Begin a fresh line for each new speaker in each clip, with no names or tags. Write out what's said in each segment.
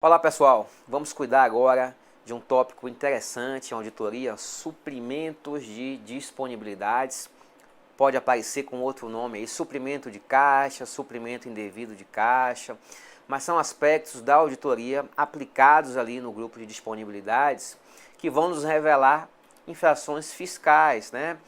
Olá pessoal, vamos cuidar agora de um tópico interessante em auditoria, suprimentos de disponibilidades. Pode aparecer com outro nome aí, suprimento de caixa, suprimento indevido de caixa, mas são aspectos da auditoria aplicados ali no grupo de disponibilidades que vão nos revelar infrações fiscais, né?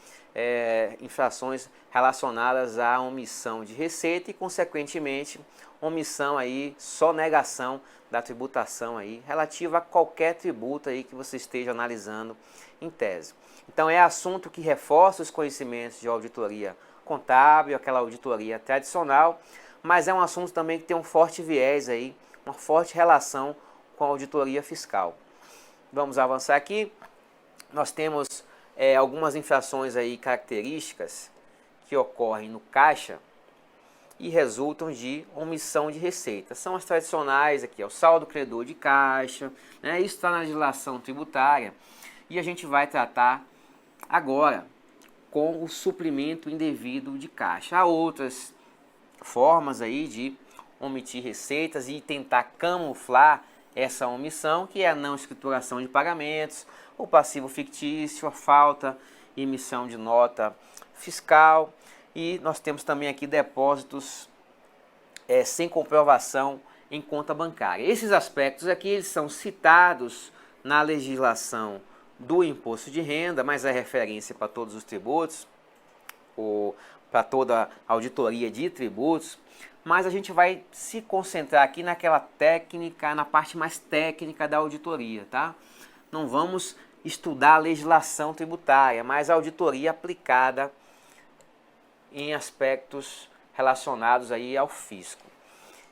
Infrações relacionadas à omissão de receita e, consequentemente, omissão aí, sonegação da tributação aí, relativa a qualquer tributo aí que você esteja analisando em tese. Então é assunto que reforça os conhecimentos de auditoria contábil, aquela auditoria tradicional, mas é um assunto também que tem um forte viés aí, uma forte relação com a auditoria fiscal. Vamos avançar aqui. Nós temos algumas infrações aí características que ocorrem no caixa e resultam de omissão de receita. São as tradicionais aqui, o saldo credor de caixa, né? Isso está na legislação tributária e a gente vai tratar agora com o suprimento indevido de caixa. Há outras formas aí de omitir receitas e tentar camuflar essa omissão, que é a não escrituração de pagamentos, o passivo fictício, a falta e emissão de nota fiscal. E nós temos também aqui depósitos sem comprovação em conta bancária. Esses aspectos aqui eles são citados na legislação do imposto de renda, mas é referência para todos os tributos, ou para toda a auditoria de tributos. Mas a gente vai se concentrar aqui naquela técnica, na parte mais técnica da auditoria, tá? Não vamos estudar a legislação tributária, mas a auditoria aplicada em aspectos relacionados aí ao fisco.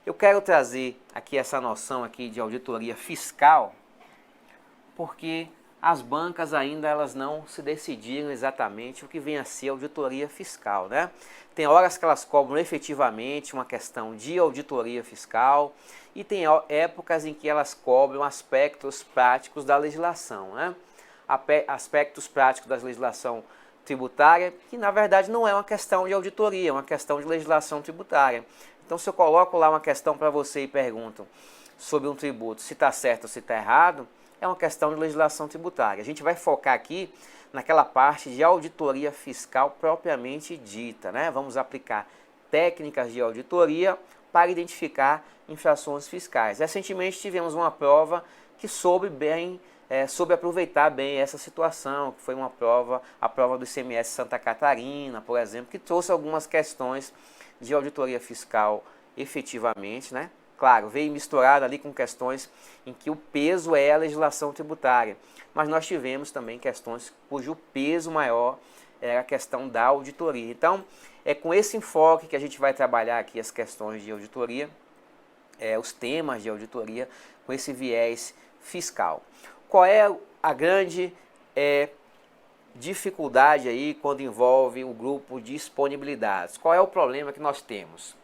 Eu quero trazer aqui essa noção aqui de auditoria fiscal, porque as bancas ainda elas não se decidiram exatamente o que vem a ser auditoria fiscal, né? Tem horas que elas cobram efetivamente uma questão de auditoria fiscal e tem épocas em que elas cobram aspectos práticos da legislação, né? Aspectos práticos da legislação tributária, que na verdade não é uma questão de auditoria, é uma questão de legislação tributária. Então, se eu coloco lá uma questão para você e pergunto sobre um tributo, se está certo ou se está errado, é uma questão de legislação tributária. A gente vai focar aqui naquela parte de auditoria fiscal propriamente dita, né? Vamos aplicar técnicas de auditoria para identificar infrações fiscais. Recentemente tivemos uma prova que soube aproveitar bem essa situação, que foi a prova do ICMS Santa Catarina, por exemplo, que trouxe algumas questões de auditoria fiscal efetivamente, né? Claro, veio misturado ali com questões em que o peso é a legislação tributária, mas nós tivemos também questões cujo peso maior era a questão da auditoria. Então, é com esse enfoque que a gente vai trabalhar aqui as questões de auditoria, os temas de auditoria, com esse viés fiscal. Qual é a grande dificuldade aí quando envolve o grupo de disponibilidades? Qual é o problema que nós temos?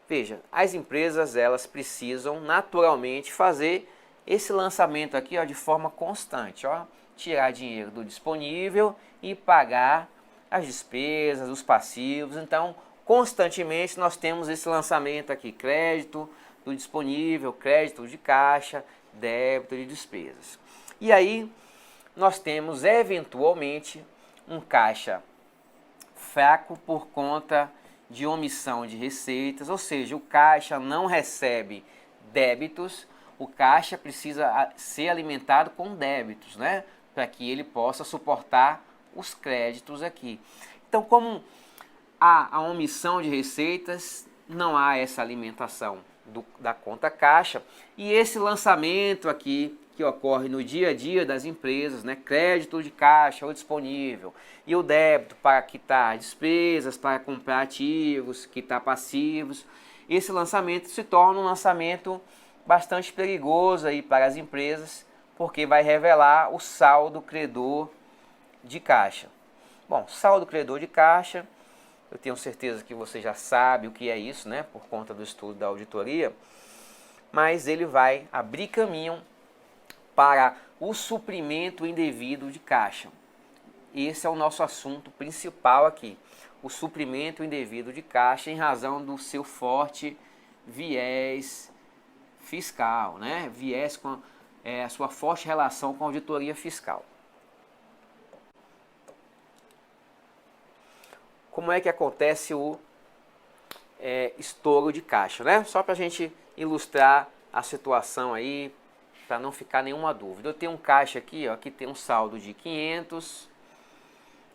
Veja, as empresas elas precisam naturalmente fazer esse lançamento aqui de forma constante, tirar dinheiro do disponível e pagar as despesas, os passivos. Então, constantemente nós temos esse lançamento aqui, crédito do disponível, crédito de caixa, débito de despesas. E aí nós temos eventualmente um caixa fraco por conta de omissão de receitas, ou seja, o caixa não recebe débitos, o caixa precisa ser alimentado com débitos, né? Para que ele possa suportar os créditos aqui. Então, como há a omissão de receitas, não há essa alimentação da conta caixa, e esse lançamento aqui que ocorre no dia a dia das empresas, né? Crédito de caixa ou disponível, e o débito para quitar despesas, para comprar ativos, quitar passivos. Esse lançamento se torna um lançamento bastante perigoso aí para as empresas, porque vai revelar o saldo credor de caixa. Bom, saldo credor de caixa, eu tenho certeza que você já sabe o que é isso, né? Por conta do estudo da auditoria, mas ele vai abrir caminho para o suprimento indevido de caixa. Esse é o nosso assunto principal aqui, o suprimento indevido de caixa, em razão do seu forte viés fiscal, né? Viesse com a sua forte relação com a auditoria fiscal. Como é que acontece o estouro de caixa, né? Só para a gente ilustrar a situação aí, para não ficar nenhuma dúvida. Eu tenho um caixa aqui, ó, que tem um saldo de 500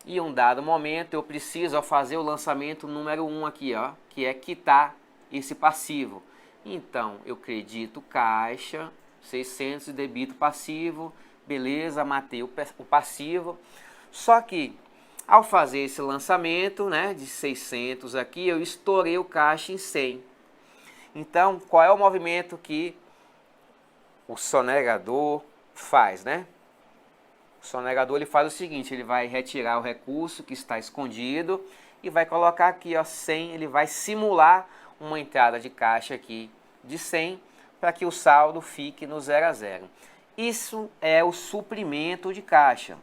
e um dado momento eu preciso fazer o lançamento número 1 aqui, ó, que é quitar esse passivo. Então, eu credito caixa, 600 e debito passivo, beleza, matei o passivo. Só que, ao fazer esse lançamento, né, de 600 aqui, eu estourei o caixa em 100. Então, qual é o movimento que o sonegador faz, né? O sonegador ele faz o seguinte, ele vai retirar o recurso que está escondido e vai colocar aqui, ó, 100, ele vai simular uma entrada de caixa aqui de 100 para que o saldo fique no 0 a 0. Isso é o suprimento de caixa.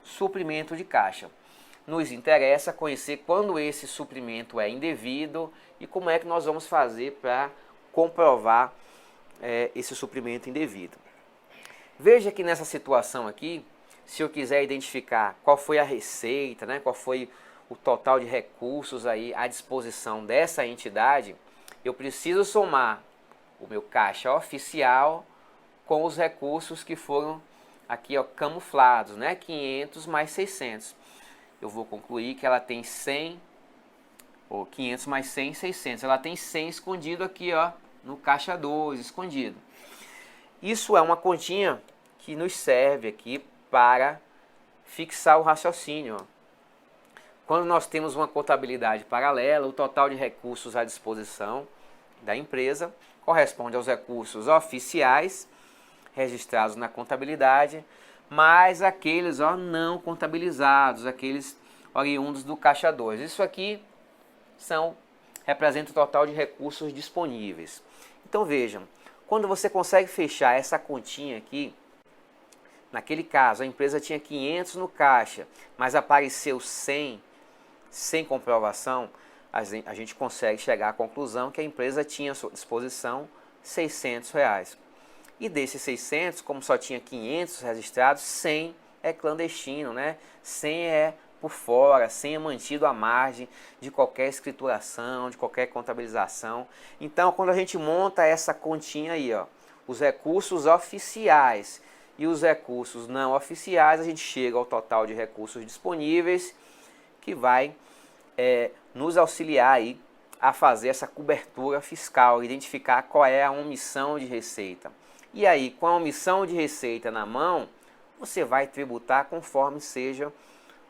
Suprimento de caixa. Nos interessa conhecer quando esse suprimento é indevido e como é que nós vamos fazer para comprovar esse suprimento indevido. Veja que nessa situação aqui, se eu quiser identificar qual foi a receita, né, qual foi o total de recursos aí à disposição dessa entidade, eu preciso somar o meu caixa oficial com os recursos que foram aqui, ó, camuflados, né, 500 mais 600. Eu vou concluir que ela tem 100, ou 500 mais 100, 600. Ela tem 100 escondido aqui, ó, no caixa 2, escondido. Isso é uma continha que nos serve aqui para fixar o raciocínio, ó. Quando nós temos uma contabilidade paralela, o total de recursos à disposição da empresa corresponde aos recursos oficiais registrados na contabilidade, mais aqueles, ó, não contabilizados, aqueles oriundos do caixa 2. Isso aqui representa o total de recursos disponíveis. Então vejam, quando você consegue fechar essa continha aqui, naquele caso a empresa tinha 500 no caixa, mas apareceu 100 sem comprovação, a gente consegue chegar à conclusão que a empresa tinha à sua disposição R$600. E desses 600, como só tinha 500 registrados, 100 é clandestino, né? 100 é por fora, 100 é mantido à margem de qualquer escrituração, de qualquer contabilização. Então, quando a gente monta essa continha aí, ó, os recursos oficiais e os recursos não oficiais, a gente chega ao total de recursos disponíveis, que vai nos auxiliar aí a fazer essa cobertura fiscal, identificar qual é a omissão de receita. E aí, com a omissão de receita na mão, você vai tributar conforme seja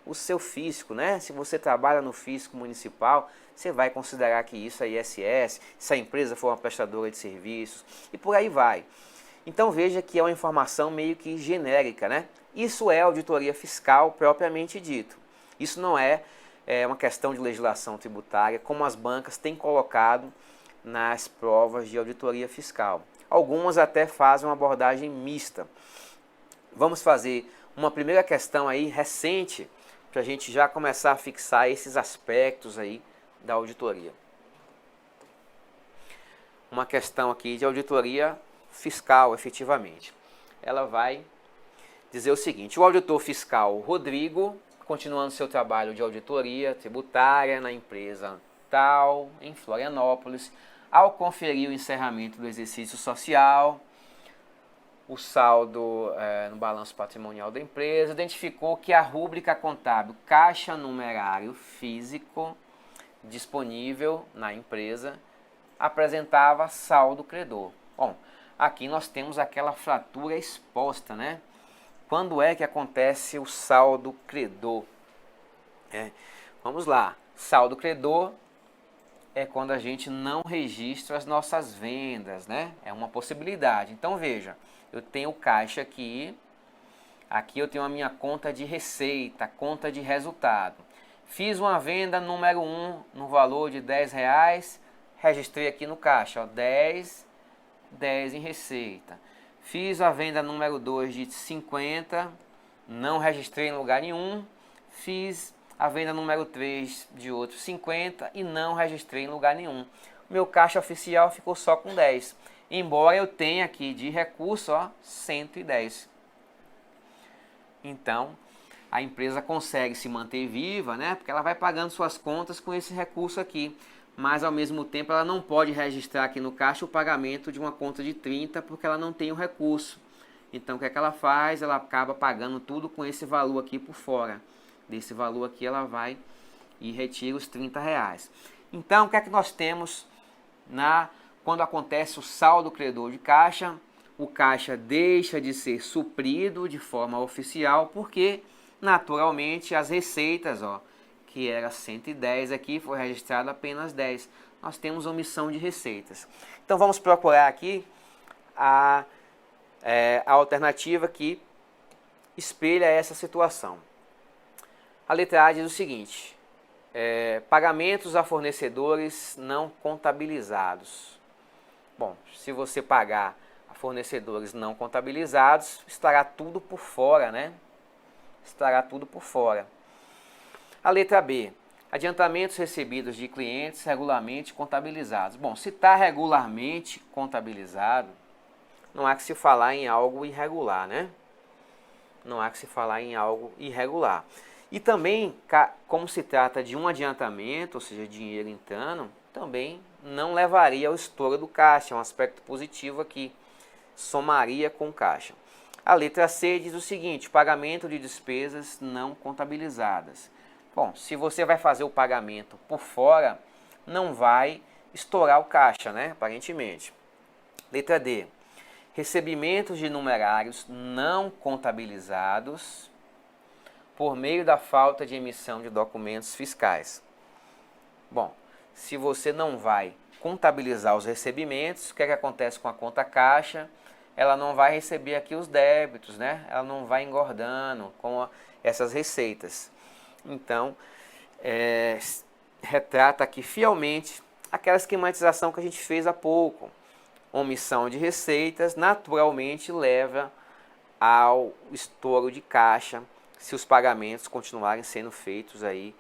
o seu fisco, né? Se você trabalha no fisco municipal, você vai considerar que isso é ISS, se a empresa for uma prestadora de serviços, e por aí vai. Então veja que é uma informação meio que genérica, né? Isso é auditoria fiscal propriamente dito. Isso não é uma questão de legislação tributária, como as bancas têm colocado nas provas de auditoria fiscal. Algumas até fazem uma abordagem mista. Vamos fazer uma primeira questão aí recente, para a gente já começar a fixar esses aspectos aí da auditoria. Uma questão aqui de auditoria fiscal, efetivamente. Ela vai dizer o seguinte: o auditor fiscal Rodrigo, continuando seu trabalho de auditoria tributária na empresa tal, em Florianópolis, ao conferir o encerramento do exercício social, o saldo no balanço patrimonial da empresa, identificou que a rúbrica contábil caixa numerário físico disponível na empresa apresentava saldo credor. Bom, aqui nós temos aquela fratura exposta, né? Quando é que acontece o saldo credor? Vamos lá, saldo credor é quando a gente não registra as nossas vendas, né? É uma possibilidade. Então veja, eu tenho o caixa aqui eu tenho a minha conta de receita, conta de resultado. Fiz uma venda número 1 no valor de R$10, registrei aqui no caixa, ó, 10 em receita. Fiz a venda número 2 de 50, não registrei em lugar nenhum. Fiz a venda número 3 de outros 50 e não registrei em lugar nenhum. Meu caixa oficial ficou só com 10. embora eu tenha aqui de recurso, ó, 110. Então, a empresa consegue se manter viva, né? Porque ela vai pagando suas contas com esse recurso aqui. Mas, ao mesmo tempo, ela não pode registrar aqui no caixa o pagamento de uma conta de 30, porque ela não tem o recurso. Então, o que é que ela faz? Ela acaba pagando tudo com esse valor aqui por fora. Desse valor aqui, ela vai e retira os 30 reais. Então, o que é que nós temos quando acontece o saldo credor de caixa? O caixa deixa de ser suprido de forma oficial, porque naturalmente as receitas, ó, que era 110 aqui, foi registrado apenas 10. Nós temos omissão de receitas. Então vamos procurar aqui a alternativa que espelha essa situação. A letra A diz o seguinte: pagamentos a fornecedores não contabilizados. Bom, se você pagar a fornecedores não contabilizados, estará tudo por fora, né? Estará tudo por fora. A letra B, adiantamentos recebidos de clientes regularmente contabilizados. Bom, se está regularmente contabilizado, não há que se falar em algo irregular, né? Não há que se falar em algo irregular. E também, como se trata de um adiantamento, ou seja, dinheiro entrando, também não levaria ao estouro do caixa, é um aspecto positivo aqui, somaria com o caixa. A letra C diz o seguinte: pagamento de despesas não contabilizadas. Bom, se você vai fazer o pagamento por fora, não vai estourar o caixa, né? Aparentemente. Letra D, recebimentos de numerários não contabilizados por meio da falta de emissão de documentos fiscais. Bom, se você não vai contabilizar os recebimentos, o que é que acontece com a conta caixa? Ela não vai receber aqui os débitos, né? Ela não vai engordando com essas receitas. Então, retrata aqui fielmente aquela esquematização que a gente fez há pouco. Omissão de receitas naturalmente leva ao estouro de caixa se os pagamentos continuarem sendo feitos aí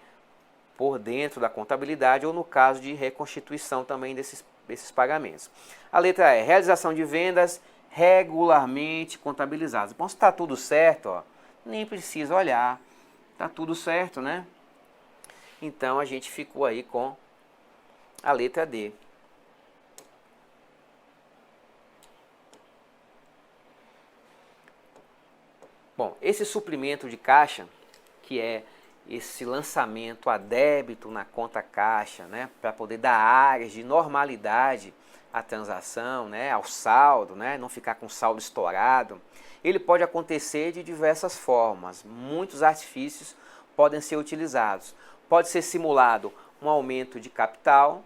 por dentro da contabilidade ou no caso de reconstituição também desses pagamentos. A letra E, realização de vendas regularmente contabilizadas. Bom, se está tudo certo, ó, nem precisa olhar, está tudo certo, né? Então a gente ficou aí com a letra D. Bom, esse suprimento de caixa, que é esse lançamento a débito na conta caixa, né, para poder dar áreas de normalidade à transação, né, ao saldo, né, não ficar com o saldo estourado, ele pode acontecer de diversas formas. Muitos artifícios podem ser utilizados. Pode ser simulado um aumento de capital,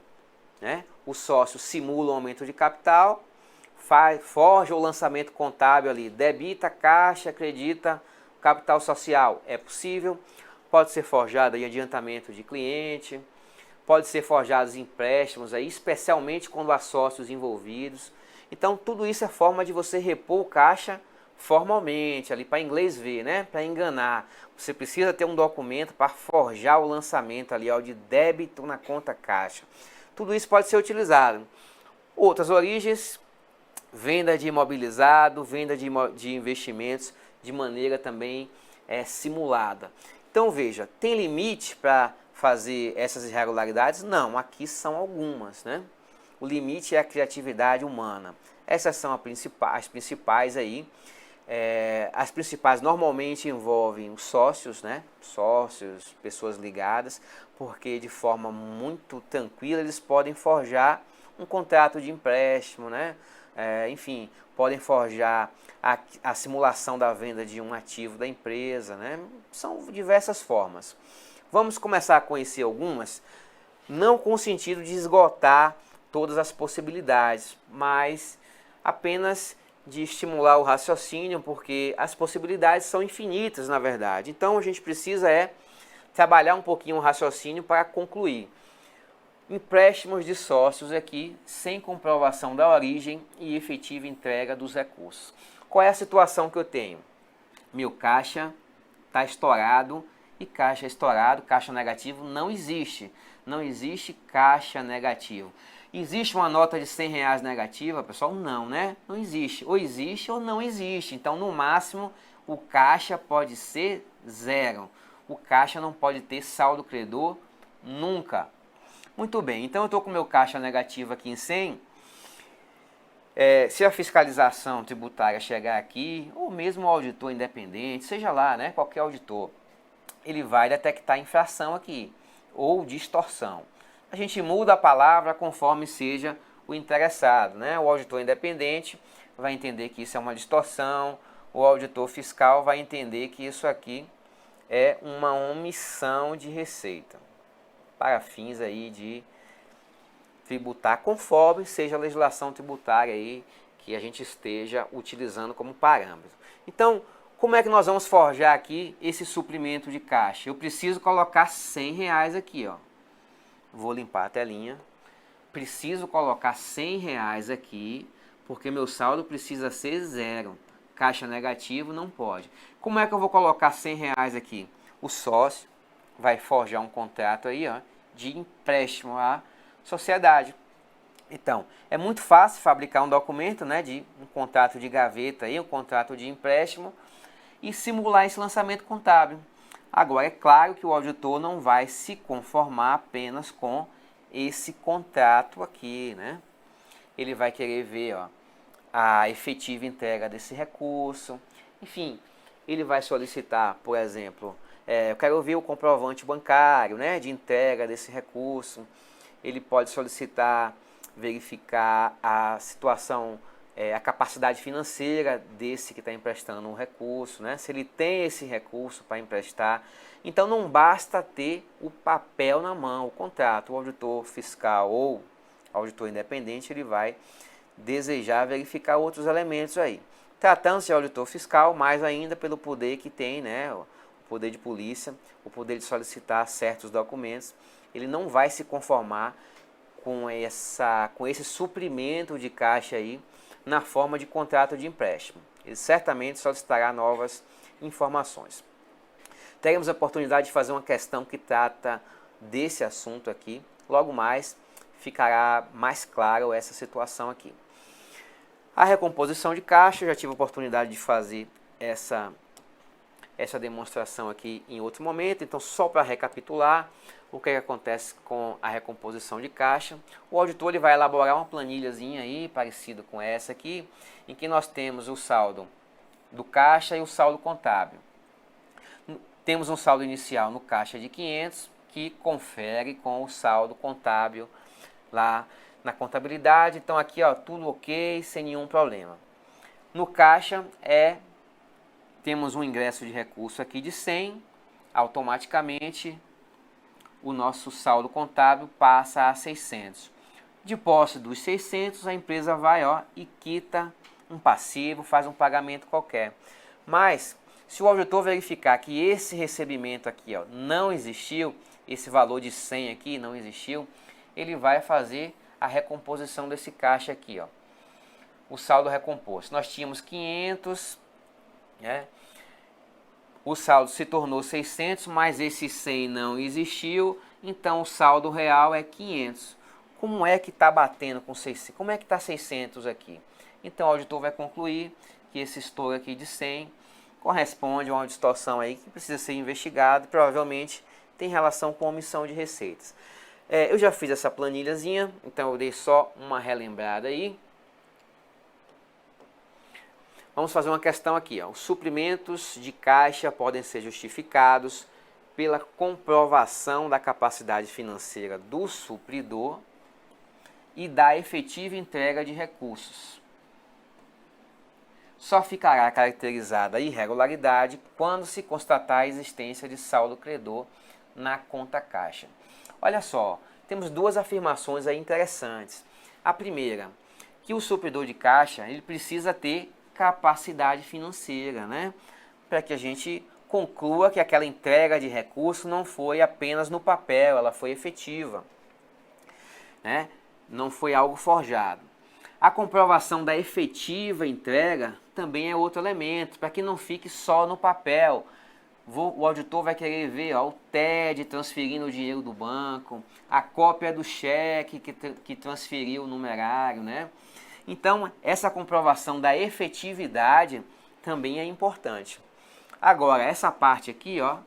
né, o sócio simula um aumento de capital, forja o lançamento contábil ali, debita caixa, acredita capital social, é possível. Pode ser forjado aí adiantamento de cliente, pode ser forjados empréstimos aí, especialmente quando há sócios envolvidos. Então tudo isso é forma de você repor o caixa formalmente, ali para inglês ver, né? Para enganar. Você precisa ter um documento para forjar o lançamento ali, ó, de débito na conta caixa. Tudo isso pode ser utilizado. Outras origens: venda de imobilizado, venda de investimentos de maneira também simulada. Então veja, tem limite para fazer essas irregularidades? Não, aqui são algumas, né? O limite é a criatividade humana. Essas são as principais aí. As principais normalmente envolvem os sócios, né? Sócios, pessoas ligadas, porque de forma muito tranquila eles podem forjar um contrato de empréstimo, né? Enfim, podem forjar a simulação da venda de um ativo da empresa, né? São diversas formas. Vamos começar a conhecer algumas, não com o sentido de esgotar todas as possibilidades, mas apenas de estimular o raciocínio, porque as possibilidades são infinitas, na verdade. Então a gente precisa trabalhar um pouquinho o raciocínio para concluir. Empréstimos de sócios aqui sem comprovação da origem e efetiva entrega dos recursos. Qual é a situação que eu tenho? Meu caixa está estourado, e caixa estourado, caixa negativo, não existe. Não existe caixa negativo. Existe uma nota de R$100 negativa, pessoal? Não, né? Não existe. Ou existe ou não existe. Então, no máximo, o caixa pode ser zero. O caixa não pode ter saldo credor nunca. Muito bem, então eu estou com o meu caixa negativo aqui em 100. Se a fiscalização tributária chegar aqui, ou mesmo o auditor independente, seja lá, né, qualquer auditor, ele vai detectar infração aqui, ou distorção. A gente muda a palavra conforme seja o interessado, né? O auditor independente vai entender que isso é uma distorção, o auditor fiscal vai entender que isso aqui é uma omissão de receita, para fins aí de tributar conforme seja a legislação tributária aí que a gente esteja utilizando como parâmetro. Então, como é que nós vamos forjar aqui esse suprimento de caixa? Eu preciso colocar R$100 aqui, ó. Vou limpar a telinha. Preciso colocar R$100 aqui, porque meu saldo precisa ser zero. Caixa negativo não pode. Como é que eu vou colocar R$100 aqui? O sócio vai forjar um contrato aí, ó, de empréstimo à sociedade. Então, é muito fácil fabricar um documento, né, de um contrato de gaveta aí, um contrato de empréstimo e simular esse lançamento contábil. Agora, é claro que o auditor não vai se conformar apenas com esse contrato aqui, né? Ele vai querer ver, ó, a efetiva entrega desse recurso. Enfim, ele vai solicitar, por exemplo, eu quero ver o comprovante bancário, né, de entrega desse recurso. Ele pode solicitar verificar a situação, a capacidade financeira desse que está emprestando um recurso, né? Se ele tem esse recurso para emprestar. Então não basta ter o papel na mão, o contrato. O auditor fiscal ou auditor independente, ele vai desejar verificar outros elementos aí. Tratando-se de auditor fiscal, mais ainda pelo poder que tem, né? O poder de polícia, o poder de solicitar certos documentos, ele não vai se conformar com esse suprimento de caixa aí na forma de contrato de empréstimo. Ele certamente solicitará novas informações. Teremos a oportunidade de fazer uma questão que trata desse assunto aqui. Logo mais ficará mais claro essa situação aqui. A recomposição de caixa, eu já tive a oportunidade de fazer essa demonstração aqui em outro momento. Então, só para recapitular, o que acontece com a recomposição de caixa? O auditor ele vai elaborar uma planilhazinha aí, parecida com essa aqui, em que nós temos o saldo do caixa e o saldo contábil. Temos um saldo inicial no caixa de 500, que confere com o saldo contábil lá na contabilidade. Então aqui, ó, tudo ok, sem nenhum problema. No caixa temos um ingresso de recurso aqui de 100, automaticamente o nosso saldo contábil passa a 600. De posse dos 600, a empresa vai, ó, e quita um passivo, faz um pagamento qualquer. Mas, se o auditor verificar que esse recebimento aqui, ó, não existiu, esse valor de 100 aqui não existiu, ele vai fazer a recomposição desse caixa aqui, ó. O saldo recomposto. Nós tínhamos 500, né? O saldo se tornou 600, mas esse 100 não existiu, então o saldo real é 500. Como é que está batendo com 600? Como é que está 600 aqui? Então o auditor vai concluir que esse estouro aqui de 100 corresponde a uma distorção aí que precisa ser investigada e provavelmente tem relação com omissão de receitas. Eu já fiz essa planilhazinha, então eu dei só uma relembrada aí. Vamos fazer uma questão aqui, ó. Os suprimentos de caixa podem ser justificados pela comprovação da capacidade financeira do supridor e da efetiva entrega de recursos. Só ficará caracterizada a irregularidade quando se constatar a existência de saldo credor na conta caixa. Olha só, temos duas afirmações aí interessantes. A primeira, que o supridor de caixa ele precisa ter capacidade financeira, né? Para que a gente conclua que aquela entrega de recurso não foi apenas no papel, ela foi efetiva, né? Não foi algo forjado. A comprovação da efetiva entrega também é outro elemento, para que não fique só no papel. o auditor vai querer ver ó, o TED transferindo o dinheiro do banco, a cópia do cheque que transferiu o numerário, né? Então, essa comprovação da efetividade também é importante. Agora, essa parte aqui, ó,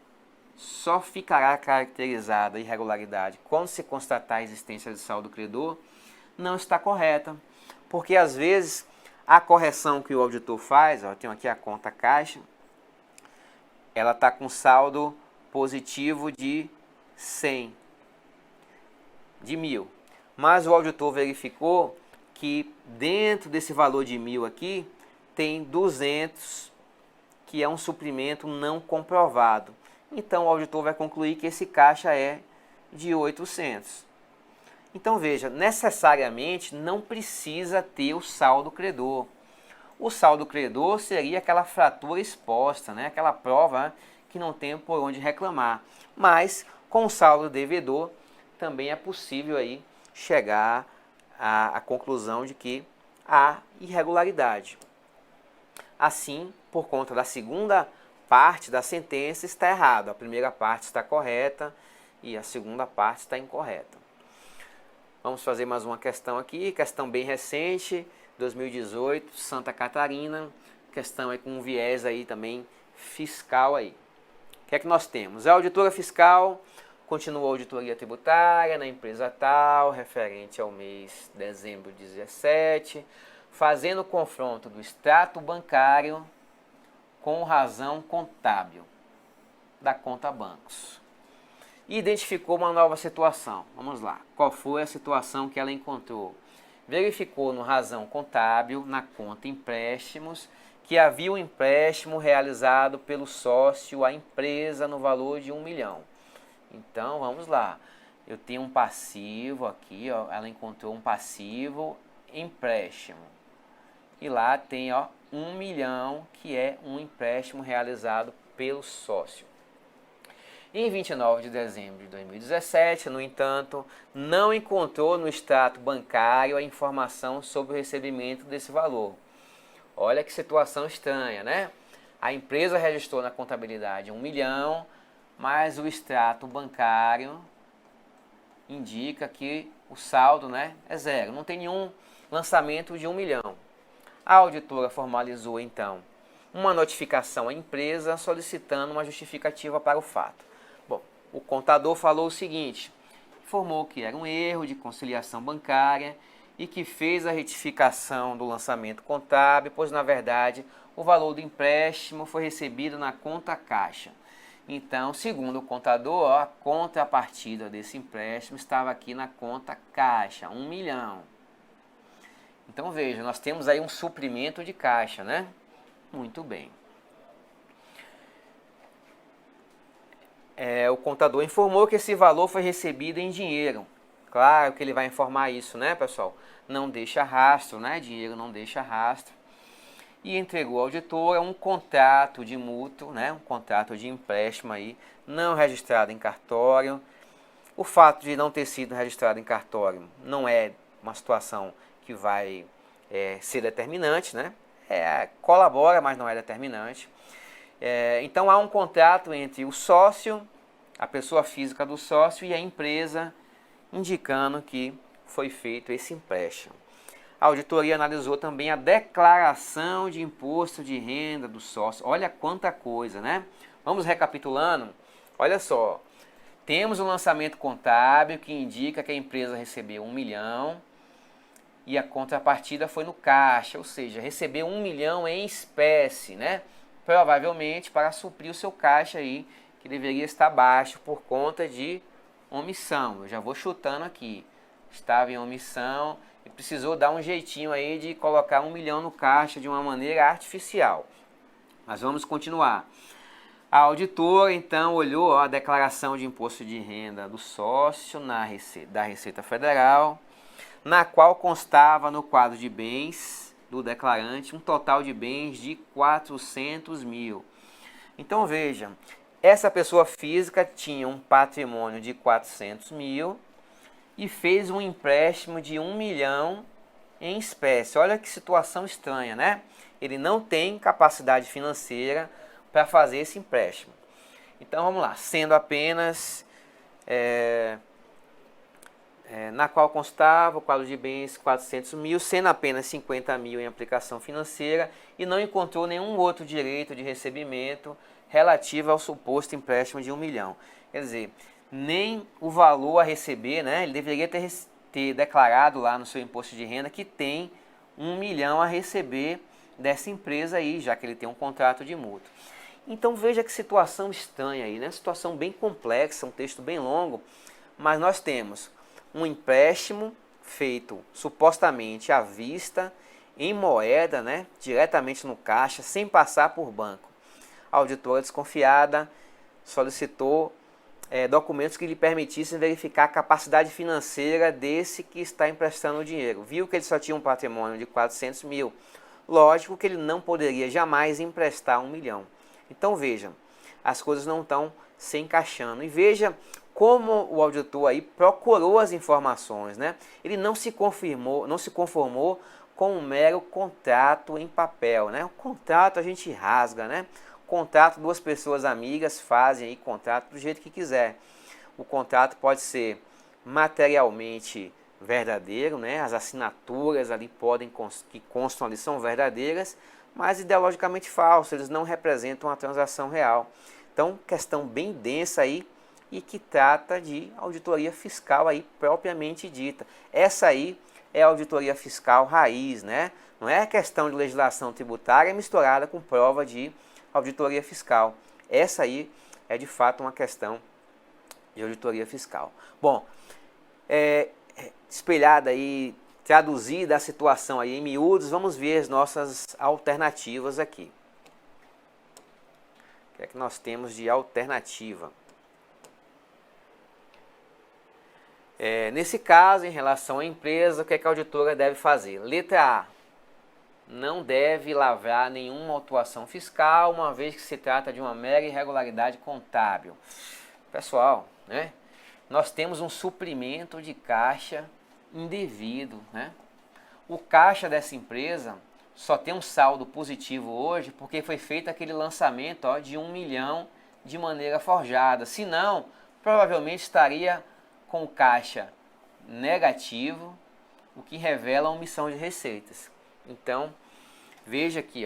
só ficará caracterizada a irregularidade quando se constatar a existência de saldo credor, não está correta. Porque, às vezes, a correção que o auditor faz, ó, eu tenho aqui a conta caixa, ela está com saldo positivo de 100, de 1.000. Mas o auditor verificou que dentro desse valor de 1.000 aqui, tem 200, que é um suprimento não comprovado. Então o auditor vai concluir que esse caixa é de 800. Então veja, necessariamente não precisa ter o saldo credor. O saldo credor seria aquela fratura exposta, né? Aquela prova que não tem por onde reclamar. Mas com o saldo devedor também é possível aí chegar à conclusão de que há irregularidade. Assim, por conta da segunda parte da sentença está errado. A primeira parte está correta e a segunda parte está incorreta. Vamos fazer mais uma questão aqui, questão bem recente, 2018, Santa Catarina, questão aí com um viés aí também fiscal aí. O que é que nós temos? A auditora fiscal continuou a auditoria tributária na empresa tal, referente ao mês de dezembro de 17, fazendo o confronto do extrato bancário com razão contábil da conta bancos. E identificou uma nova situação. Vamos lá. Qual foi a situação que ela encontrou? Verificou no razão contábil, na conta empréstimos, que havia um empréstimo realizado pelo sócio à empresa no valor de 1 milhão. Então, vamos lá. Eu tenho um passivo aqui, ó, ela encontrou um passivo empréstimo. E lá tem ó, 1 milhão, que é um empréstimo realizado pelo sócio. Em 29 de dezembro de 2017, no entanto, não encontrou no extrato bancário a informação sobre o recebimento desse valor. Olha que situação estranha, né? A empresa registrou na contabilidade 1 milhão, mas o extrato bancário indica que o saldo, né, é zero. Não tem nenhum lançamento de 1 milhão. A auditora formalizou, então, uma notificação à empresa solicitando uma justificativa para o fato. Bom, o contador falou o seguinte, informou que era um erro de conciliação bancária e que fez a retificação do lançamento contábil, pois, na verdade, o valor do empréstimo foi recebido na conta caixa. Então, segundo o contador, a contrapartida desse empréstimo estava aqui na conta caixa, 1 milhão. Então, veja, nós temos aí um suprimento de caixa, né? Muito bem. O contador informou que esse valor foi recebido em dinheiro. Claro que ele vai informar isso, né, pessoal? Não deixa rastro, né? Dinheiro não deixa rastro. E entregou ao auditor um contrato de mútuo, né? Um contrato de empréstimo aí, não registrado em cartório. O fato de não ter sido registrado em cartório não é uma situação que vai ser determinante, né? Colabora, mas não é determinante. Então há um contrato entre o sócio, a pessoa física do sócio e a empresa, indicando que foi feito esse empréstimo. A auditoria analisou também a declaração de imposto de renda do sócio. Olha quanta coisa, né? Vamos recapitulando. Olha só, temos um lançamento contábil que indica que a empresa recebeu 1 milhão e a contrapartida foi no caixa, ou seja, recebeu 1 milhão em espécie, né? Provavelmente para suprir o seu caixa aí, que deveria estar baixo por conta de omissão. Eu já vou chutando aqui. Estava em omissão e precisou dar um jeitinho aí de colocar 1 milhão no caixa de uma maneira artificial. Mas vamos continuar. A auditora, então, olhou a declaração de imposto de renda do sócio da Receita Federal, na qual constava no quadro de bens do declarante um total de bens de 400 mil. Então veja, essa pessoa física tinha um patrimônio de 400 mil e fez um empréstimo de 1 milhão em espécie. Olha que situação estranha, né? Ele não tem capacidade financeira para fazer esse empréstimo. Então vamos lá, sendo apenas na qual constava o quadro de bens 400 mil, sendo apenas 50 mil em aplicação financeira e não encontrou nenhum outro direito de recebimento relativo ao suposto empréstimo de 1 milhão. Quer dizer, nem o valor a receber, né? Ele deveria ter declarado lá no seu imposto de renda que tem 1 milhão a receber dessa empresa aí, já que ele tem um contrato de mútuo. Então veja que situação estranha aí, né? Situação bem complexa, um texto bem longo, mas nós temos um empréstimo feito supostamente à vista, em moeda, né? Diretamente no caixa, sem passar por banco. A auditora desconfiada solicitou documentos que lhe permitissem verificar a capacidade financeira desse que está emprestando o dinheiro. Viu que ele só tinha um patrimônio de 400 mil. Lógico que ele não poderia jamais emprestar 1 milhão. Então veja, as coisas não estão se encaixando. E veja como o auditor aí procurou as informações, né? Ele não se conformou com um mero contrato em papel, né? O contrato a gente rasga, né? Contrato, duas pessoas amigas fazem aí contrato do jeito que quiser. O contrato pode ser materialmente verdadeiro, né? As assinaturas ali que constam ali são verdadeiras, mas ideologicamente falso, eles não representam a transação real. Então, questão bem densa aí e que trata de auditoria fiscal aí propriamente dita. Essa aí é a auditoria fiscal raiz, né? Não é questão de legislação tributária misturada com prova de auditoria fiscal. Essa aí é de fato uma questão de auditoria fiscal. Bom, espelhada aí, traduzida a situação aí em miúdos, vamos ver as nossas alternativas aqui. O que é que nós temos de alternativa? Nesse caso, em relação à empresa, o que é que a auditora deve fazer? Letra A. Não deve lavrar nenhuma autuação fiscal, uma vez que se trata de uma mera irregularidade contábil. Pessoal, né? Nós temos um suprimento de caixa indevido, né? O caixa dessa empresa só tem um saldo positivo hoje porque foi feito aquele lançamento de 1 milhão de maneira forjada. Se não, provavelmente estaria com o caixa negativo, o que revela a omissão de receitas. Então, veja aqui,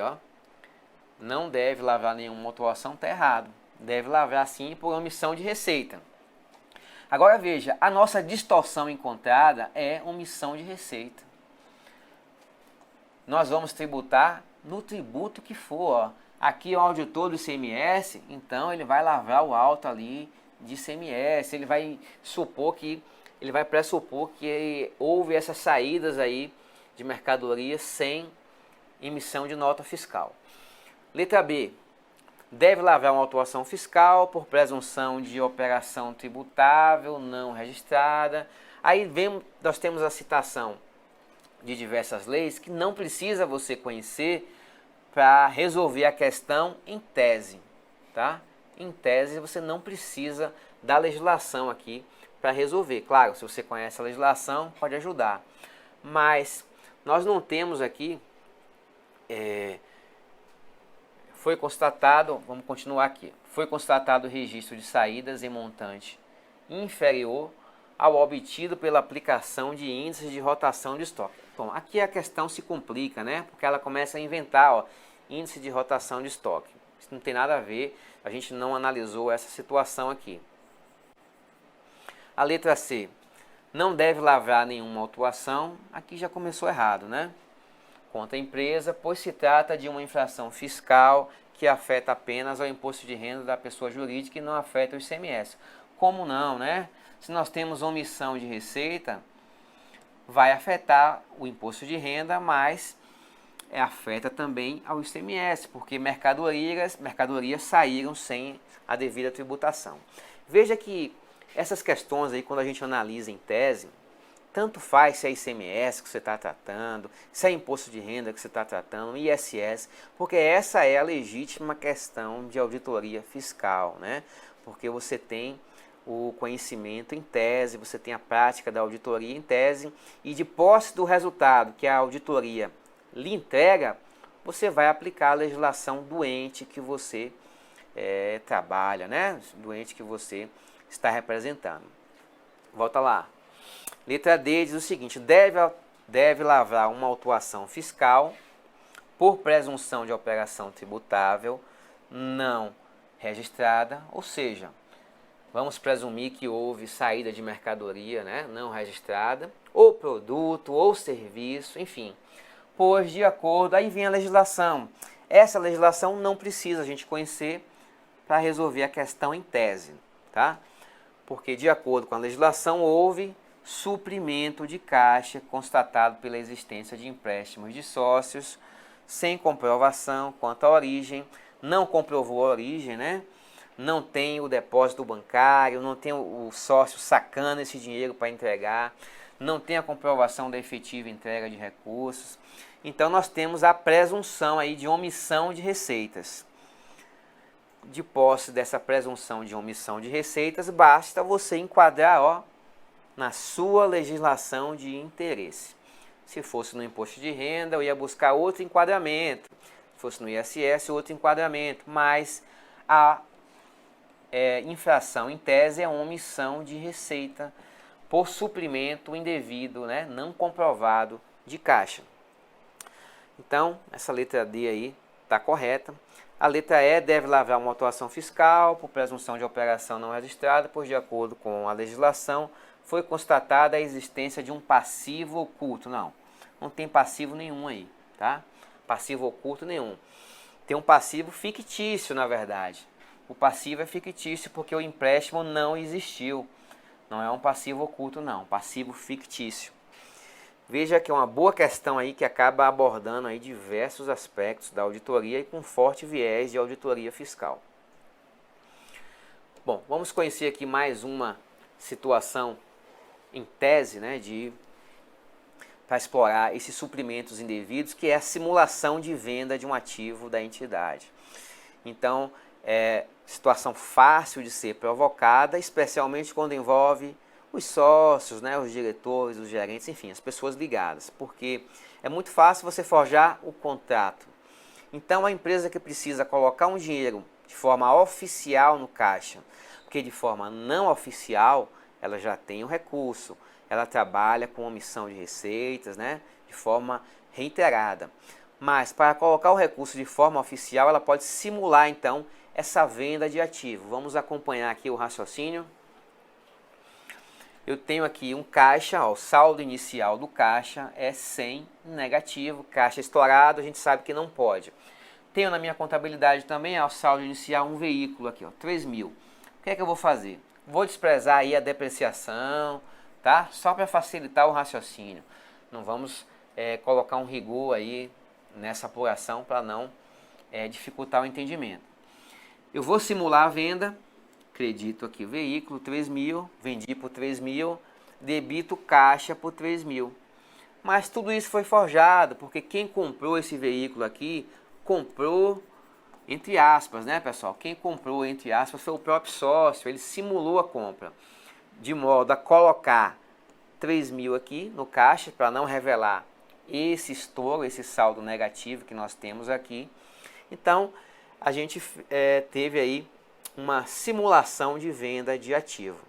não deve lavrar nenhuma autuação, está errado. Deve lavrar sim por omissão de receita. Agora veja, a nossa distorção encontrada é omissão de receita. Nós vamos tributar no tributo que for. Aqui é o auditor do ICMS, então ele vai lavrar o auto ali de ICMS, ele vai pressupor que houve essas saídas aí de mercadoria sem emissão de nota fiscal. Letra B. Deve lavrar uma autuação fiscal por presunção de operação tributável não registrada. Aí nós temos a citação de diversas leis que não precisa você conhecer para resolver a questão em tese, tá? Em tese você não precisa da legislação aqui para resolver. Claro, se você conhece a legislação, pode ajudar. Mas nós não temos aqui, foi constatado, vamos continuar aqui, foi constatado o registro de saídas em montante inferior ao obtido pela aplicação de índices de rotação de estoque. Bom, aqui a questão se complica, né? Porque ela começa a inventar, índice de rotação de estoque. Isso não tem nada a ver, a gente não analisou essa situação aqui. A letra C. Não deve lavrar nenhuma autuação. Aqui já começou errado, né? Contra a empresa, pois se trata de uma infração fiscal que afeta apenas ao imposto de renda da pessoa jurídica e não afeta o ICMS. Como não, né? Se nós temos omissão de receita, vai afetar o imposto de renda, mas afeta também ao ICMS, porque mercadorias saíram sem a devida tributação. Veja que essas questões aí, quando a gente analisa em tese, tanto faz se é ICMS que você está tratando, se é imposto de renda que você está tratando, ISS, porque essa é a legítima questão de auditoria fiscal, né? Porque você tem o conhecimento em tese, você tem a prática da auditoria em tese, e de posse do resultado que a auditoria lhe entrega, você vai aplicar a legislação do ente que você trabalha, né? Do ente que você está representando. Volta lá. Letra D diz o seguinte: deve lavrar uma autuação fiscal por presunção de operação tributável não registrada, ou seja, vamos presumir que houve saída de mercadoria, né, não registrada, ou produto, ou serviço, enfim, pois de acordo, aí vem a legislação. Essa legislação não precisa a gente conhecer para resolver a questão em tese, tá? Porque de acordo com a legislação houve suprimento de caixa constatado pela existência de empréstimos de sócios sem comprovação quanto à origem, não comprovou a origem, né? Não tem o depósito bancário, não tem o sócio sacando esse dinheiro para entregar, não tem a comprovação da efetiva entrega de recursos. Então nós temos a presunção aí de omissão de receitas. De posse dessa presunção de omissão de receitas, basta você enquadrar, ó, na sua legislação de interesse. Se fosse no imposto de renda, eu ia buscar outro enquadramento. Se fosse no ISS, outro enquadramento. Mas a infração, em tese, é uma omissão de receita por suprimento indevido, né, não comprovado de caixa. Então, essa letra D aí está correta. A letra E deve lavrar uma autuação fiscal por presunção de operação não registrada, pois de acordo com a legislação foi constatada a existência de um passivo oculto. Não tem passivo nenhum aí, tá? Passivo oculto nenhum. Tem um passivo fictício, na verdade. O passivo é fictício porque o empréstimo não existiu. Não é um passivo oculto, não. Passivo fictício. Veja que é uma boa questão aí que acaba abordando aí diversos aspectos da auditoria e com forte viés de auditoria fiscal. Bom, vamos conhecer aqui mais uma situação em tese, né, para explorar esses suprimentos indevidos, que é a simulação de venda de um ativo da entidade. Então, é situação fácil de ser provocada, especialmente quando envolve os sócios, né, os diretores, os gerentes, enfim, as pessoas ligadas, porque é muito fácil você forjar o contrato. Então, a empresa que precisa colocar um dinheiro de forma oficial no caixa, porque de forma não oficial, ela já tem o recurso, ela trabalha com omissão de receitas, né, de forma reiterada. Mas, para colocar o recurso de forma oficial, ela pode simular, então, essa venda de ativo. Vamos acompanhar aqui o raciocínio. Eu tenho aqui um caixa, ó, o saldo inicial do caixa é 100 negativo, caixa estourado, a gente sabe que não pode. Tenho na minha contabilidade também, ó, o saldo inicial, um veículo aqui, ó, 3.000. O que é que eu vou fazer? Vou desprezar aí a depreciação, tá? Só para facilitar o raciocínio. Não vamos colocar um rigor aí nessa apuração para não dificultar o entendimento. Eu vou simular a venda. Acredito aqui o veículo, 3.000, vendi por 3.000, debito caixa por 3.000. Mas tudo isso foi forjado, porque quem comprou esse veículo aqui, comprou, entre aspas, né, pessoal? Quem comprou, entre aspas, foi o próprio sócio, ele simulou a compra, de modo a colocar 3.000 aqui no caixa, para não revelar esse estouro, esse saldo negativo que nós temos aqui. Então, a gente teve aí uma simulação de venda de ativo.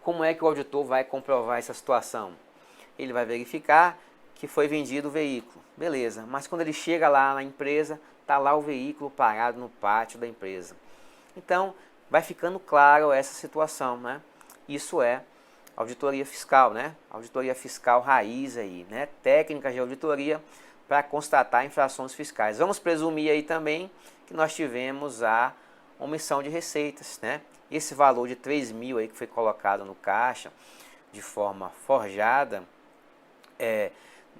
Como é que o auditor vai comprovar essa situação? Ele vai verificar que foi vendido o veículo, beleza, mas quando ele chega lá na empresa, está lá o veículo parado no pátio da empresa. Então, vai ficando claro essa situação, né? Isso é auditoria fiscal, né? Auditoria fiscal raiz aí, né? Técnicas de auditoria para constatar infrações fiscais. Vamos presumir aí também que nós tivemos a omissão de receitas, né? Esse valor de 3.000 aí que foi colocado no caixa de forma forjada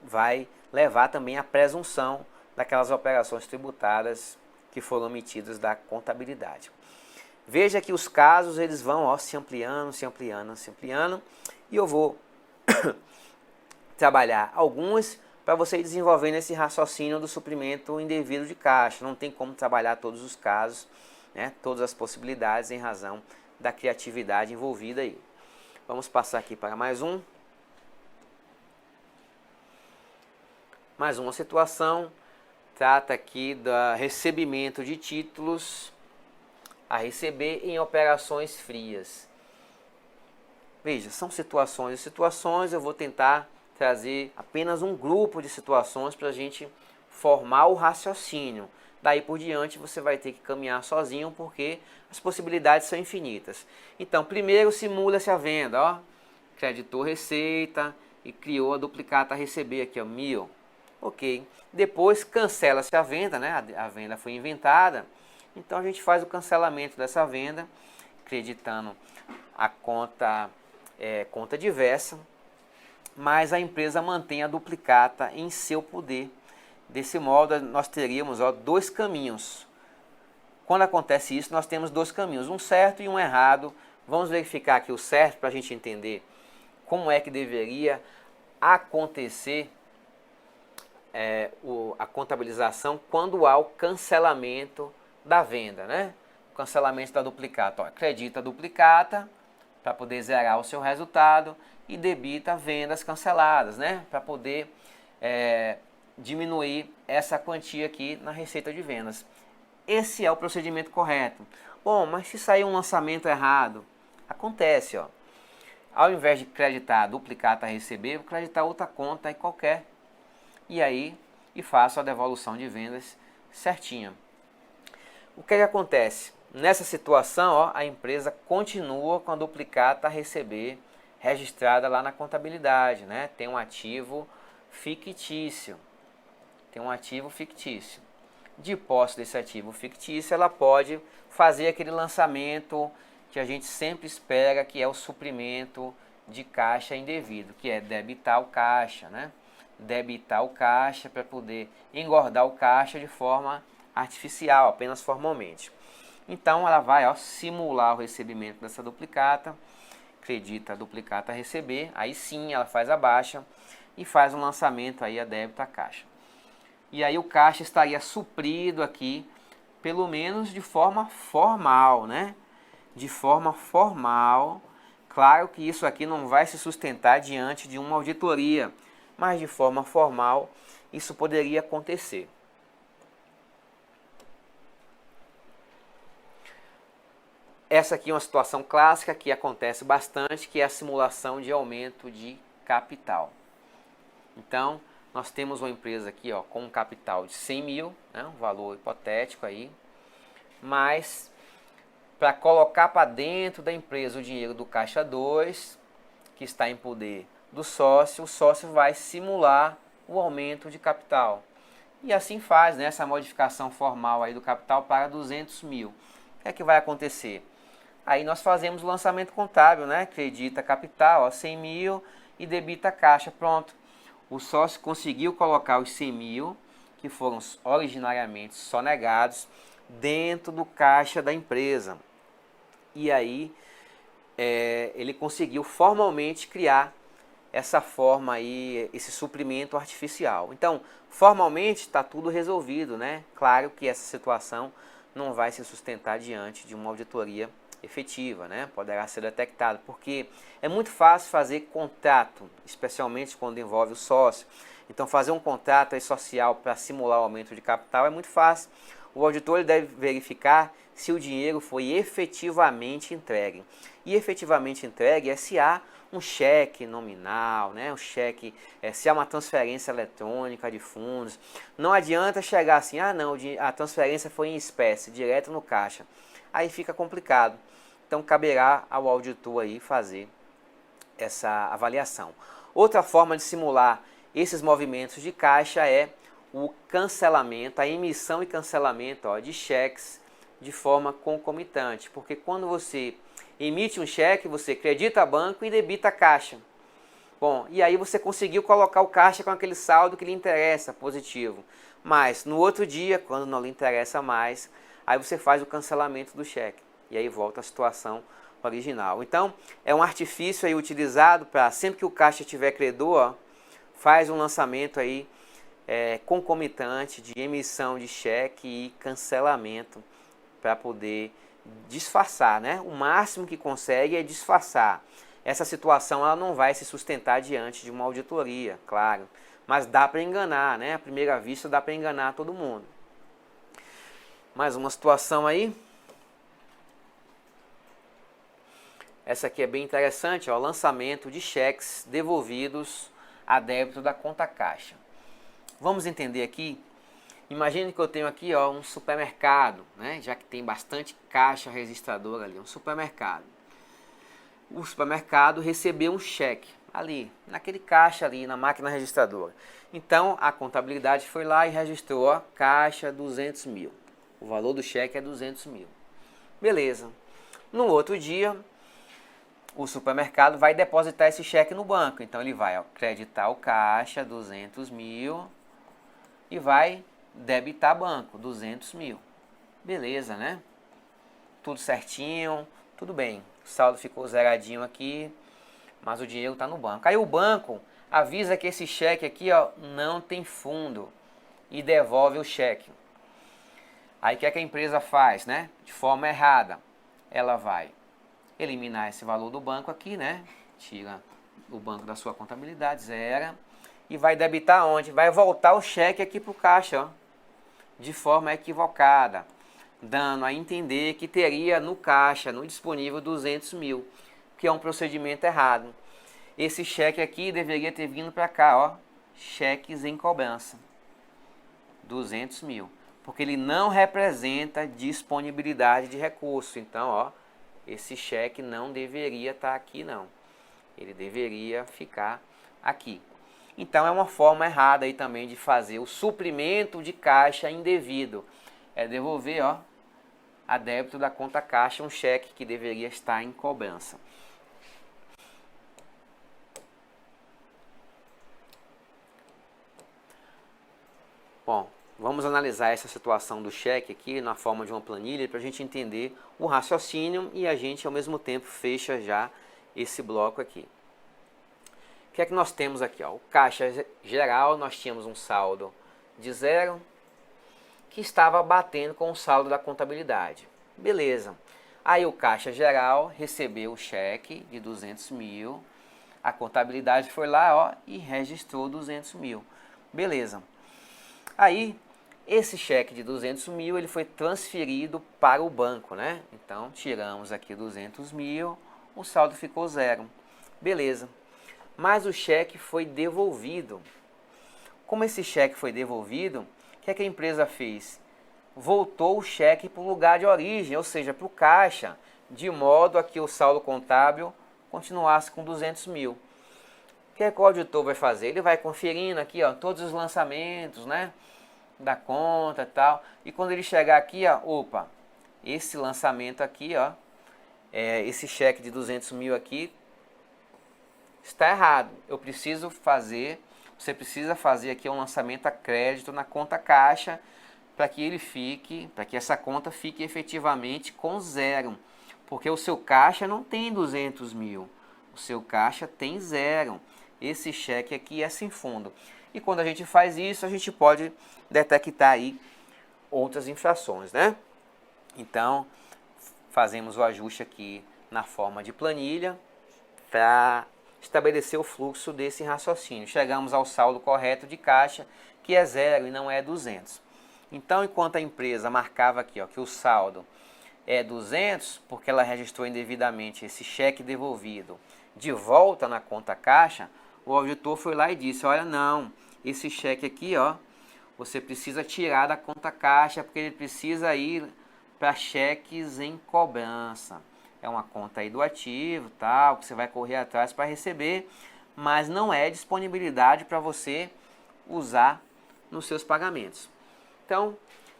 vai levar também à presunção daquelas operações tributárias que foram omitidas da contabilidade. Veja que os casos eles vão se ampliando, e eu vou trabalhar alguns para você ir desenvolvendo esse raciocínio do suprimento indevido de caixa. Não tem como trabalhar todos os casos, né, todas as possibilidades em razão da criatividade envolvida aí. Vamos passar aqui para mais uma situação. Trata aqui do recebimento de títulos a receber em operações frias. Veja, são situações e situações, eu vou tentar trazer apenas um grupo de situações para a gente formar o raciocínio. Daí por diante você vai ter que caminhar sozinho porque as possibilidades são infinitas. Então, primeiro simula-se a venda, ó. Creditou receita e criou a duplicata a receber aqui, ó, 1.000. Ok. Depois cancela-se a venda, né? A venda foi inventada. Então a gente faz o cancelamento dessa venda, creditando a conta, conta diversa, mas a empresa mantém a duplicata em seu poder. Desse modo, nós teríamos, ó, dois caminhos. Quando acontece isso, nós temos dois caminhos, um certo e um errado. Vamos verificar aqui o certo para a gente entender como é que deveria acontecer a contabilização quando há o cancelamento da venda, né? O cancelamento da duplicata. Ó, acredita a duplicata para poder zerar o seu resultado e debita vendas canceladas, né? Para poder diminuir essa quantia aqui na receita de vendas. Esse é o procedimento correto. Bom, mas se sair um lançamento errado, acontece, ó. Ao invés de creditar a duplicata a receber, eu vou creditar outra conta aí qualquer. E aí, faço a devolução de vendas certinha. O que acontece? Nessa situação, ó, a empresa continua com a duplicata a receber registrada lá na contabilidade, né? Tem um ativo fictício. De posse desse ativo fictício, ela pode fazer aquele lançamento que a gente sempre espera, que é o suprimento de caixa indevido, que é debitar o caixa, né? Debitar o caixa para poder engordar o caixa de forma artificial, apenas formalmente. Então ela vai, ó, simular o recebimento dessa duplicata, acredita a duplicata a receber, aí sim ela faz a baixa e faz um lançamento aí a débito a caixa. E aí o caixa estaria suprido aqui, pelo menos de forma formal, né? De forma formal. Claro que isso aqui não vai se sustentar diante de uma auditoria, mas de forma formal isso poderia acontecer. Essa aqui é uma situação clássica que acontece bastante, que é a simulação de aumento de capital. Então, nós temos uma empresa aqui, ó, com um capital de 100 mil, né, um valor hipotético aí, mas para colocar para dentro da empresa o dinheiro do caixa 2, que está em poder do sócio, o sócio vai simular o aumento de capital. E assim faz, né, essa modificação formal aí do capital para 200 mil. O que vai acontecer? Aí nós fazemos o lançamento contábil, né? Acredita capital, ó, 100 mil e debita caixa, pronto. O sócio conseguiu colocar os 100 mil, que foram originariamente sonegados, dentro do caixa da empresa. E aí ele conseguiu formalmente criar essa forma aí, esse suprimento artificial. Então, formalmente está tudo resolvido, né? Claro que essa situação não vai se sustentar diante de uma auditoria efetiva, né? Poderá ser detectado, porque é muito fácil fazer contrato, especialmente quando envolve o sócio. Então, fazer um contrato aí social para simular o aumento de capital é muito fácil. O auditor ele deve verificar se o dinheiro foi efetivamente entregue. E efetivamente entregue é se há um cheque nominal, né? Um cheque, se há uma transferência eletrônica de fundos. Não adianta chegar assim, ah não, a transferência foi em espécie, direto no caixa. Aí fica complicado. Então caberá ao auditor aí fazer essa avaliação. Outra forma de simular esses movimentos de caixa é o cancelamento, a emissão e cancelamento, ó, de cheques de forma concomitante. Porque quando você emite um cheque, você credita banco e debita a caixa. Bom, e aí você conseguiu colocar o caixa com aquele saldo que lhe interessa, positivo. Mas no outro dia, quando não lhe interessa mais, aí você faz o cancelamento do cheque. E aí volta à situação original. Então, é um artifício aí utilizado para sempre que o caixa tiver credor, ó, faz um lançamento aí concomitante de emissão de cheque e cancelamento para poder disfarçar, né? O máximo que consegue é disfarçar. Essa situação ela não vai se sustentar diante de uma auditoria, claro, mas dá para enganar, né? À primeira vista dá para enganar todo mundo. Mais uma situação aí. Essa aqui é bem interessante, ó, lançamento de cheques devolvidos a débito da conta caixa. Vamos entender aqui. Imagine que eu tenho aqui, ó, um supermercado, né? Já que tem bastante caixa registradora ali, um supermercado. O supermercado recebeu um cheque ali, naquele caixa ali, na máquina registradora. Então, a contabilidade foi lá e registrou, ó, caixa 200 mil. O valor do cheque é 200 mil. Beleza. No outro dia, o supermercado vai depositar esse cheque no banco. Então, ele vai, ó, creditar o caixa 200 mil e vai debitar banco 200 mil. Beleza, né? Tudo certinho, tudo bem. O saldo ficou zeradinho aqui, mas o dinheiro está no banco. Aí o banco avisa que esse cheque aqui, ó, não tem fundo e devolve o cheque. Aí o que é que a empresa faz, né? De forma errada, ela vai eliminar esse valor do banco aqui, né? Tira o banco da sua contabilidade, zera, e vai debitar onde? Vai voltar o cheque aqui para o caixa, ó, de forma equivocada, dando a entender que teria no caixa, no disponível, 200 mil, que é um procedimento errado. Esse cheque aqui deveria ter vindo para cá, ó, cheques em cobrança, 200 mil, porque ele não representa disponibilidade de recurso. Então, ó, esse cheque não deveria estar aqui, não. Ele deveria ficar aqui. Então, é uma forma errada aí também de fazer o suprimento de caixa indevido. É devolver, ó, a débito da conta caixa um cheque que deveria estar em cobrança. Bom, vamos analisar essa situação do cheque aqui na forma de uma planilha para a gente entender o raciocínio e a gente ao mesmo tempo fecha já esse bloco aqui. O que é que nós temos aqui? Ó? O caixa geral, nós tínhamos um saldo de 0 que estava batendo com o saldo da contabilidade. Beleza. Aí o caixa geral recebeu o cheque de 200 mil, a contabilidade foi lá, ó, e registrou 200 mil. Beleza. Aí, esse cheque de 200 mil, ele foi transferido para o banco, né? Então, tiramos aqui 200 mil, o saldo ficou 0. Beleza. Mas o cheque foi devolvido. Como esse cheque foi devolvido, o que é que a empresa fez? Voltou o cheque para o lugar de origem, ou seja, para o caixa, de modo a que o saldo contábil continuasse com 200 mil. O que é que o auditor vai fazer? Ele vai conferindo aqui, ó, todos os lançamentos, né, da conta e tal. E quando ele chegar aqui, ó, opa, esse lançamento aqui, ó, esse cheque de 200 mil aqui está errado. Eu preciso fazer, você precisa fazer aqui um lançamento a crédito na conta caixa para que ele fique, para que essa conta fique efetivamente com 0. Porque o seu caixa não tem 200 mil, o seu caixa tem 0. Esse cheque aqui é sem fundo. E quando a gente faz isso, a gente pode detectar aí outras infrações, né? Então, fazemos o ajuste aqui na forma de planilha para estabelecer o fluxo desse raciocínio. Chegamos ao saldo correto de caixa, que é 0 e não é 200. Então, enquanto a empresa marcava aqui, ó, que o saldo é 200, porque ela registrou indevidamente esse cheque devolvido de volta na conta caixa, o auditor foi lá e disse, olha, não, esse cheque aqui, ó, você precisa tirar da conta caixa, porque ele precisa ir para cheques em cobrança. É uma conta aí do ativo, tal, que você vai correr atrás para receber, mas não é disponibilidade para você usar nos seus pagamentos. Então,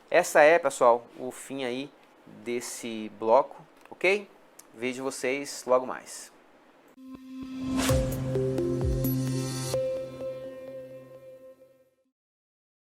essa é, pessoal, o fim aí desse bloco, ok? Vejo vocês logo mais.